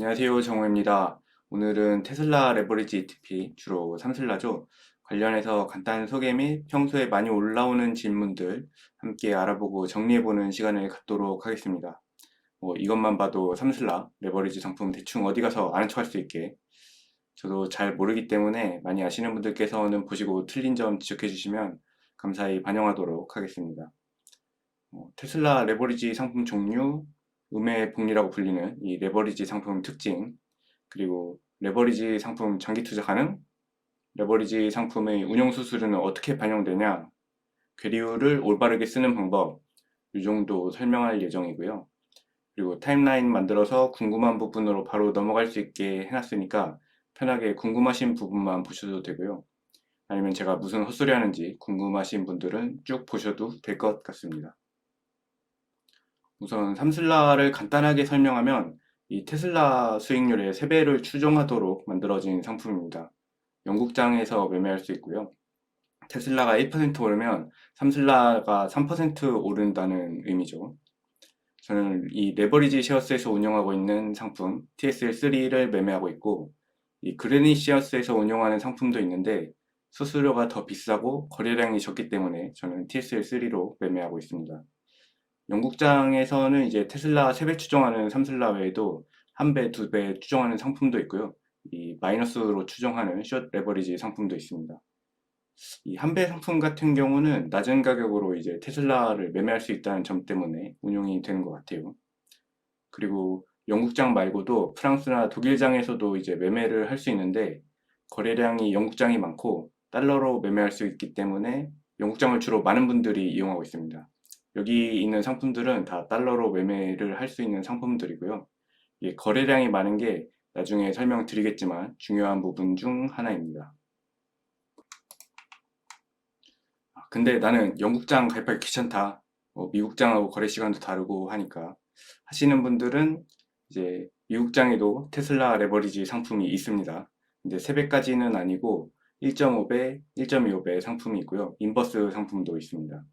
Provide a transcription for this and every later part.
안녕하세요, 정우입니다. 오늘은 테슬라 레버리지 ETP, 주로 삼슬라죠. 관련해서 간단한 소개 및 평소에 많이 올라오는 질문들 함께 알아보고 정리해보는 시간을 갖도록 하겠습니다. 이것만 봐도 삼슬라 레버리지 상품 대충 어디 가서 아는 척할 수 있게 저도 잘 모르기 때문에 많이 아시는 분들께서는 보시고 틀린 점 지적해 주시면 감사히 반영하도록 하겠습니다. 테슬라 레버리지 상품 종류, 음의 복리라고 불리는 이 레버리지 상품 특징, 그리고 레버리지 상품 장기 투자 가능, 레버리지 상품의 운용 수수료는 어떻게 반영되냐, 괴리율을 올바르게 쓰는 방법, 이 정도 설명할 예정이고요. 그리고 타임라인 만들어서 궁금한 부분으로 바로 넘어갈 수 있게 해놨으니까 편하게 궁금하신 부분만 보셔도 되고요. 아니면 제가 무슨 헛소리 하는지 궁금하신 분들은 쭉 보셔도 될 것 같습니다. 우선 삼슬라를 간단하게 설명하면 이 테슬라 수익률의 3배를 추정하도록 만들어진 상품입니다. 영국장에서 매매할 수 있고요. 테슬라가 1% 오르면 삼슬라가 3% 오른다는 의미죠. 저는 이 레버리지 셰어스에서 운영하고 있는 상품 TSL3를 매매하고 있고, 이 그레니 셰어스에서 운영하는 상품도 있는데 수수료가 더 비싸고 거래량이 적기 때문에 저는 TSL3로 매매하고 있습니다. 영국장에서는 이제 테슬라 3배 추정하는 삼슬라 외에도 1배, 2배 추정하는 상품도 있고요. 이 마이너스로 추정하는 숏 레버리지 상품도 있습니다. 이 1배 상품 같은 경우는 낮은 가격으로 이제 테슬라를 매매할 수 있다는 점 때문에 운용이 되는 것 같아요. 그리고 영국장 말고도 프랑스나 독일장에서도 이제 매매를 할 수 있는데 거래량이 영국장이 많고 달러로 매매할 수 있기 때문에 영국장을 주로 많은 분들이 이용하고 있습니다. 여기 있는 상품들은 다 달러로 매매를 할 수 있는 상품들이고요. 이 거래량이 많은 게 나중에 설명드리겠지만 중요한 부분 중 하나입니다. 근데 나는 영국장 가입하기 귀찮다. 미국장하고 거래 시간도 다르고 하니까 하시는 분들은 이제 미국장에도 테슬라 레버리지 상품이 있습니다. 근데 3배까지는 아니고 1.5배, 1.25배 상품이 있고요. 인버스 상품도 있습니다.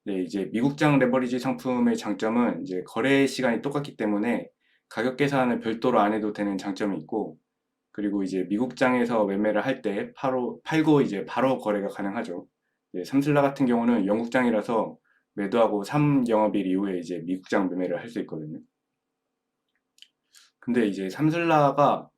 네, 이제 미국장 레버리지 상품의 장점은 이제 거래 시간이 똑같기 때문에 가격 계산을 별도로 안 해도 되는 장점이 있고, 그리고 이제 미국장에서 매매를 할 때 팔고 이제 바로 거래가 가능하죠. 삼슬라 같은 경우는 영국장이라서 매도하고 3영업일 이후에 이제 미국장 매매를 할 수 있거든요. 근데 이제 삼슬라가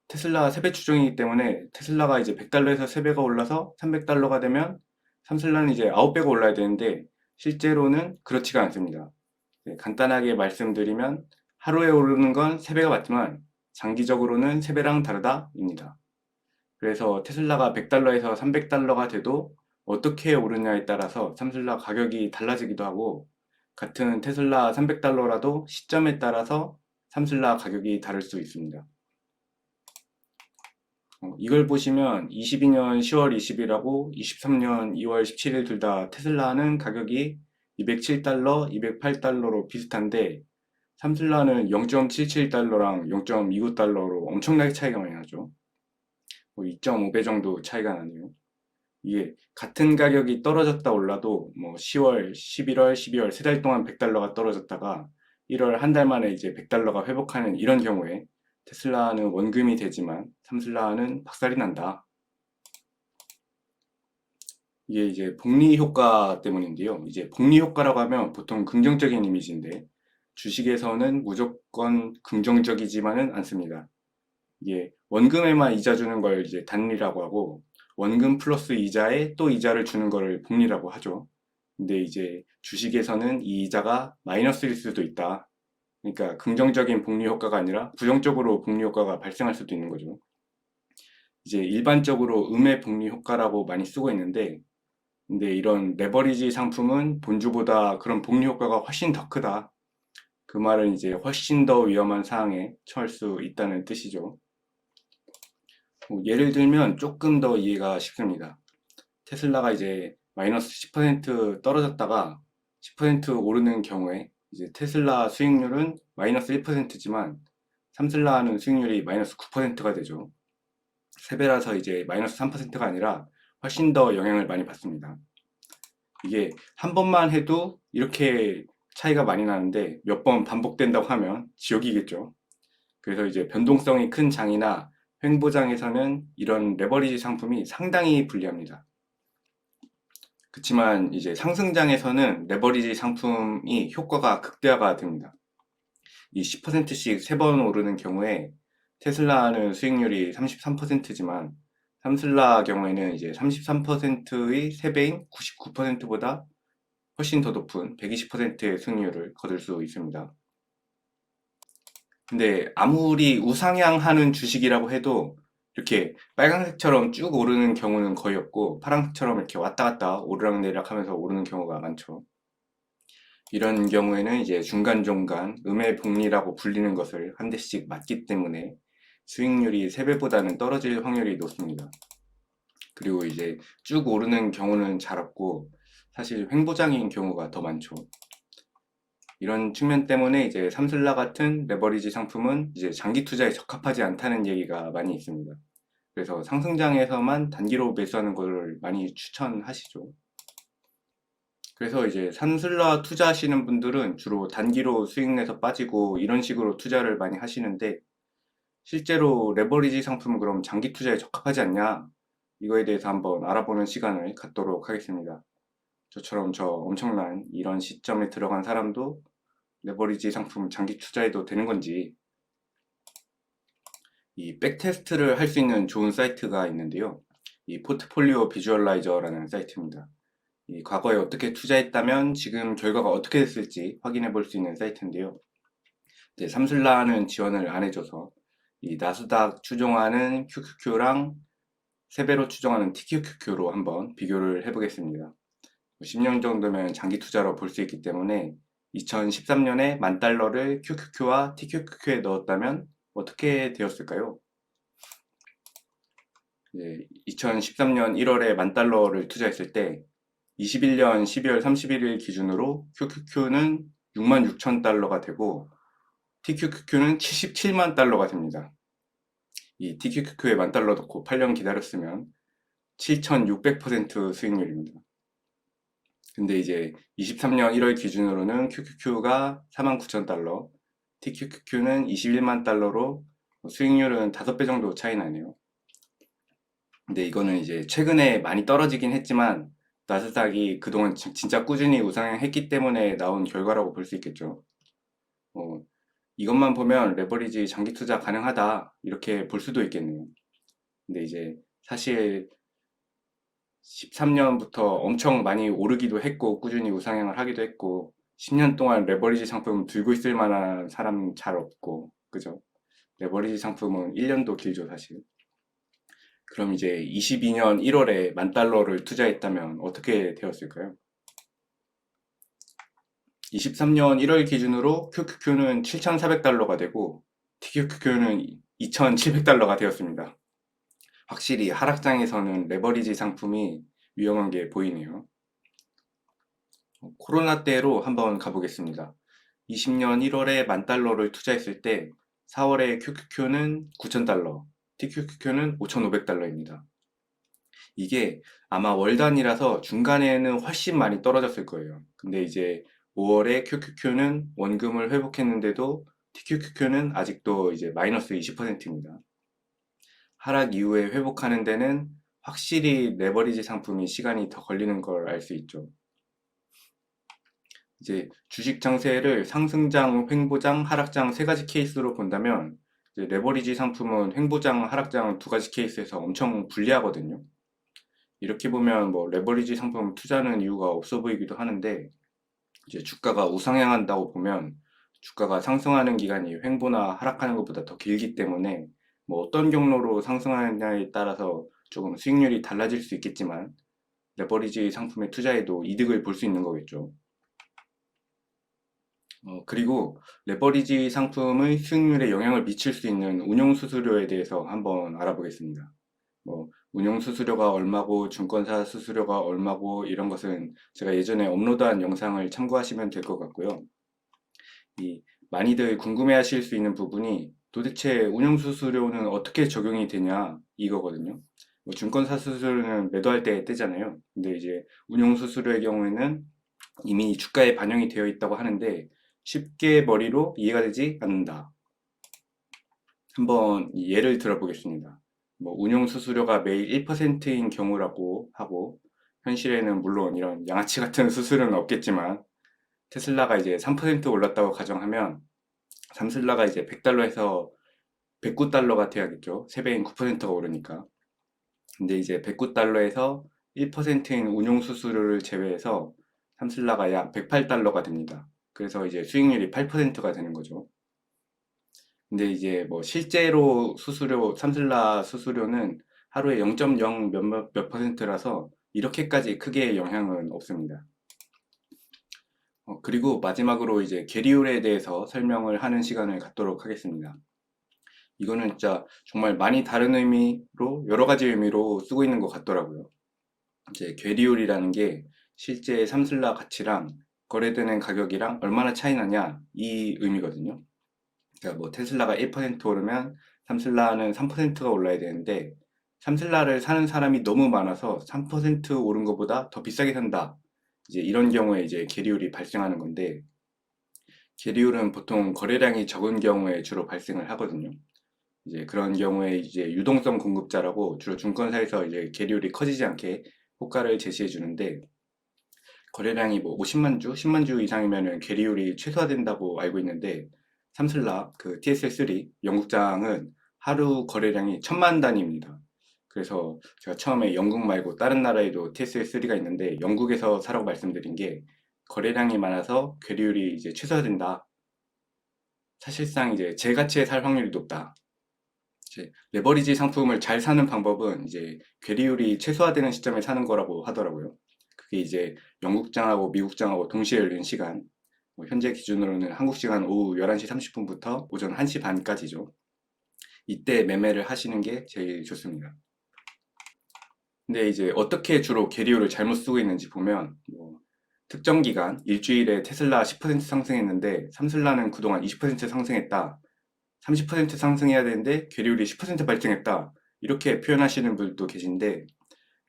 테슬라 3배 추정이기 때문에 테슬라가 이제 100달러에서 3배가 올라서 300달러가 되면 삼슬라는 이제 9배가 올라야 되는데 실제로는 그렇지가 않습니다. 간단하게 말씀드리면 하루에 오르는 건 3배가 맞지만 장기적으로는 3배랑 다르다입니다. 그래서 테슬라가 100달러에서 300달러가 돼도 어떻게 오르냐에 따라서 삼슬라 가격이 달라지기도 하고, 같은 테슬라 300달러라도 시점에 따라서 삼슬라 가격이 다를 수 있습니다. 이걸 보시면 22년 10월 20일하고 23년 2월 17일 둘 다 테슬라는 가격이 207달러, 208달러로 비슷한데 삼슬라는 0.77달러랑 0.29달러로 엄청나게 차이가 많이 나죠. 2.5배 정도 차이가 나네요. 이게 같은 가격이 떨어졌다 올라도 뭐 10월, 11월, 12월 3달 동안 100달러가 떨어졌다가 1월 한 달 만에 이제 100달러가 회복하는 이런 경우에 테슬라는 원금이 되지만 삼슬라는 박살이 난다. 이게 이제 복리 효과 때문인데요. 이제 복리 효과라고 하면 보통 긍정적인 이미지인데 주식에서는 무조건 긍정적이지만은 않습니다. 이게 원금에만 이자 주는 걸 이제 단리라고 하고 원금 플러스 이자에 또 이자를 주는 거를 복리라고 하죠. 근데 이제 주식에서는 이 이자가 마이너스일 수도 있다. 그러니까 긍정적인 복리 효과가 아니라 부정적으로 복리 효과가 발생할 수도 있는 거죠. 이제 일반적으로 음의 복리 효과라고 많이 쓰고 있는데, 근데 이런 레버리지 상품은 본주보다 그런 복리 효과가 훨씬 더 크다. 그 말은 이제 훨씬 더 위험한 상황에 처할 수 있다는 뜻이죠. 예를 들면 조금 더 이해가 쉽습니다. 테슬라가 이제 마이너스 10% 떨어졌다가 10% 오르는 경우에 이제 테슬라 수익률은 마이너스 1%지만 삼슬라는 수익률이 마이너스 9%가 되죠. 3배라서 이제 마이너스 3%가 아니라 훨씬 더 영향을 많이 받습니다. 이게 한 번만 해도 이렇게 차이가 많이 나는데 몇 번 반복된다고 하면 지옥이겠죠. 그래서 이제 변동성이 큰 장이나 횡보장에서는 이런 레버리지 상품이 상당히 불리합니다. 그렇지만 이제 상승장에서는 레버리지 상품이 효과가 극대화가 됩니다. 이 10%씩 3번 오르는 경우에 테슬라는 수익률이 33%지만 삼슬라 경우에는 이제 33%의 3배인 99%보다 훨씬 더 높은 120%의 수익률을 거둘 수 있습니다. 근데 아무리 우상향하는 주식이라고 해도 이렇게 빨간색처럼 쭉 오르는 경우는 거의 없고 파란색처럼 이렇게 왔다 갔다 오르락내리락 하면서 오르는 경우가 많죠. 이런 경우에는 이제 중간중간 음해복리라고 불리는 것을 한 대씩 맞기 때문에 수익률이 3배보다는 떨어질 확률이 높습니다. 그리고 이제 쭉 오르는 경우는 잘 없고 사실 횡보장인 경우가 더 많죠. 이런 측면 때문에 이제 삼슬라 같은 레버리지 상품은 이제 장기 투자에 적합하지 않다는 얘기가 많이 있습니다. 그래서 상승장에서만 단기로 매수하는 것을 많이 추천하시죠. 그래서 이제 삼슬라 투자하시는 분들은 주로 단기로 수익 내서 빠지고 이런 식으로 투자를 많이 하시는데 실제로 레버리지 상품은 그럼 장기 투자에 적합하지 않냐? 이거에 대해서 한번 알아보는 시간을 갖도록 하겠습니다. 저처럼 저 엄청난 이런 시점에 들어간 사람도 레버리지 상품 장기 투자해도 되는 건지 이 백테스트를 할 수 있는 좋은 사이트가 있는데요. 이 포트폴리오 비주얼라이저라는 사이트입니다. 이 과거에 어떻게 투자했다면 지금 결과가 어떻게 됐을지 확인해 볼 수 있는 사이트인데요. 이제 삼슬라는 지원을 안 해줘서 이 나스닥 추종하는 QQQ랑 3배로 추정하는 TQQQ로 한번 비교를 해보겠습니다. 10년 정도면 장기 투자로 볼 수 있기 때문에 2013년에 $10,000를 QQQ와 TQQQ에 넣었다면 어떻게 되었을까요? 2013년 1월에 $10,000를 투자했을 때 21년 12월 31일 기준으로 QQQ는 $66,000가 되고 TQQQ는 $77만 됩니다. 이 TQQQ에 $10,000 넣고 8년 기다렸으면 7,600% 수익률입니다. 근데 이제 23년 1월 기준으로는 QQQ가 $49,000, TQQQ는 $21만 수익률은 5배 정도 차이 나네요. 근데 이거는 이제 최근에 많이 떨어지긴 했지만 나스닥이 그동안 진짜 꾸준히 우상향했기 때문에 나온 결과라고 볼 수 있겠죠. 이것만 보면 레버리지 장기 투자 가능하다 이렇게 볼 수도 있겠네요. 근데 이제 사실 13년부터 엄청 많이 오르기도 했고 꾸준히 우상향을 하기도 했고 10년 동안 레버리지 상품 들고 있을 만한 사람 잘 없고 그죠? 레버리지 상품은 1년도 길죠 사실. 그럼 이제 22년 1월에 $10,000를 투자했다면 어떻게 되었을까요? 23년 1월 기준으로 QQQ는 $7,400가 되고 TQQQ는 $2,700가 되었습니다. 확실히 하락장에서는 레버리지 상품이 위험한 게 보이네요. 코로나 때로 한번 가보겠습니다. 20년 1월에 $10,000를 투자했을 때 4월에 QQQ는 $9,000, TQQQ는 $5,500입니다. 이게 아마 월 단위라서 중간에는 훨씬 많이 떨어졌을 거예요. 근데 이제 5월에 QQQ는 원금을 회복했는데도 TQQQ는 아직도 이제 마이너스 20%입니다. 하락 이후에 회복하는 데는 확실히 레버리지 상품이 시간이 더 걸리는 걸 알 수 있죠. 이제 주식 장세를 상승장, 횡보장, 하락장 3가지 케이스로 본다면 이제 레버리지 상품은 횡보장, 하락장 2가지 케이스에서 엄청 불리하거든요. 이렇게 보면 뭐 레버리지 상품 투자하는 이유가 없어 보이기도 하는데 이제 주가가 우상향한다고 보면 주가가 상승하는 기간이 횡보나 하락하는 것보다 더 길기 때문에 뭐 어떤 경로로 상승하느냐에 따라서 조금 수익률이 달라질 수 있겠지만 레버리지 상품에 투자해도 이득을 볼 수 있는 거겠죠. 그리고 레버리지 상품의 수익률에 영향을 미칠 수 있는 운용 수수료에 대해서 한번 알아보겠습니다. 뭐 운용 수수료가 얼마고 증권사 수수료가 얼마고 이런 것은 제가 예전에 업로드한 영상을 참고하시면 될 것 같고요. 이 많이들 궁금해하실 수 있는 부분이 도대체 운용수수료는 어떻게 적용이 되냐 이거거든요. 뭐 증권사 수수료는 매도할 때 떼잖아요. 근데 이제 운용수수료의 경우에는 이미 주가에 반영이 되어 있다고 하는데 쉽게 머리로 이해가 되지 않는다. 한번 이 예를 들어보겠습니다. 뭐 운용 수수료가 매일 1%인 경우라고 하고, 현실에는 물론 이런 양아치 같은 수수료는 없겠지만 테슬라가 이제 3% 올랐다고 가정하면 삼슬라가 이제 100달러에서 109달러가 돼야겠죠. 3배인 9%가 오르니까. 근데 이제 109달러에서 1%인 운용 수수료를 제외해서 삼슬라가 약 108달러가 됩니다. 그래서 이제 수익률이 8%가 되는 거죠. 근데 이제 뭐 실제로 수수료, 삼슬라 수수료는 하루에 0.0 몇 퍼센트라서 이렇게까지 크게 영향은 없습니다. 그리고 마지막으로 이제 계리율에 대해서 설명을 하는 시간을 갖도록 하겠습니다. 이거는 진짜 정말 많이 다른 의미로, 여러 가지 의미로 쓰고 있는 것 같더라고요. 이제 괴리율이라는 게 실제 삼슬라 가치랑 거래되는 가격이랑 얼마나 차이 나냐, 이 의미거든요. 그러니까 뭐 테슬라가 1% 오르면 삼슬라는 3%가 올라야 되는데, 삼슬라를 사는 사람이 너무 많아서 3% 오른 것보다 더 비싸게 산다. 이제 이런 경우에 이제 계리율이 발생하는 건데, 계리율은 보통 거래량이 적은 경우에 주로 발생을 하거든요. 이제 그런 경우에 이제 유동성 공급자라고 주로 증권사에서 이제 계리율이 커지지 않게 효과를 제시해 주는데, 거래량이 뭐 50만 주, 10만 주 이상이면은 계리율이 최소화된다고 알고 있는데, 삼슬라 그 TSL3 영국장은 하루 거래량이 1000만 단위입니다. 그래서 제가 처음에 영국 말고 다른 나라에도 TSL3가 있는데 영국에서 사라고 말씀드린 게, 거래량이 많아서 계리율이 이제 최소화된다. 사실상 이제 제 가치에 살 확률이 높다. 이제 레버리지 상품을 잘 사는 방법은 이제 괴리율이 최소화되는 시점에 사는 거라고 하더라고요. 그게 이제 영국장하고 미국장하고 동시에 열린 시간, 뭐 현재 기준으로는 한국 시간 오후 11시 30분부터 오전 1시 반까지죠. 이때 매매를 하시는 게 제일 좋습니다. 근데 이제 어떻게 주로 계리율을 잘못 쓰고 있는지 보면, 뭐 특정 기간 일주일에 테슬라 10% 상승했는데 삼슬라는 그동안 20% 상승했다. 30% 상승해야 되는데 계리율이 10% 발생했다. 이렇게 표현하시는 분도 계신데,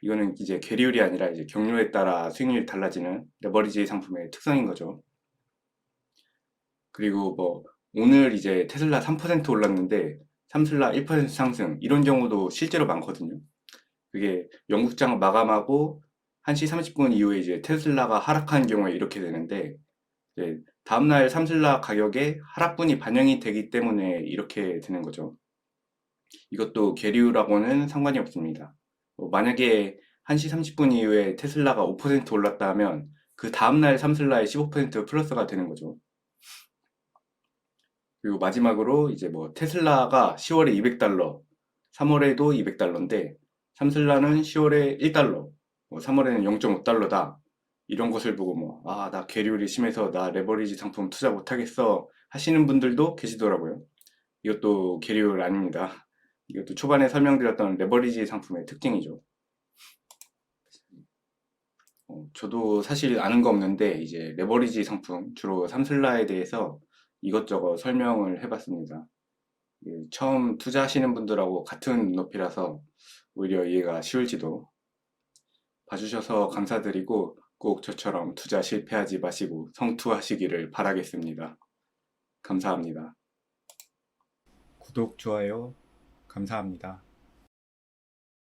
이거는 이제 계리율이 아니라 이제 경로에 따라 수익률이 달라지는 레버리지 상품의 특성인 거죠. 그리고 뭐 오늘 이제 테슬라 3% 올랐는데 삼슬라 1% 상승, 이런 경우도 실제로 많거든요. 그게 영국장 마감하고 1시 30분 이후에 이제 테슬라가 하락한 경우에 이렇게 되는데, 이제 다음날 삼슬라 가격에 하락분이 반영이 되기 때문에 이렇게 되는 거죠. 이것도 계류라고는 상관이 없습니다. 만약에 1시 30분 이후에 테슬라가 5% 올랐다 하면 그 다음날 삼슬라의 15% 플러스가 되는 거죠. 그리고 마지막으로 이제 뭐 테슬라가 10월에 200달러, 3월에도 200달러인데 삼슬라는 10월에 1달러, 3월에는 0.5달러다. 이런 것을 보고 뭐, 아, 나 계류율이 심해서 나 레버리지 상품 투자 못하겠어 하시는 분들도 계시더라고요. 이것도 계류율 아닙니다. 이것도 초반에 설명드렸던 레버리지 상품의 특징이죠. 저도 사실 아는 거 없는데 이제 레버리지 상품, 주로 삼슬라에 대해서 이것저것 설명을 해봤습니다. 처음 투자하시는 분들하고 같은 눈높이라서 오히려 이해가 쉬울지도. 봐주셔서 감사드리고 꼭 저처럼 투자 실패하지 마시고 성투하시기를 바라겠습니다. 감사합니다. 구독, 좋아요, 감사합니다.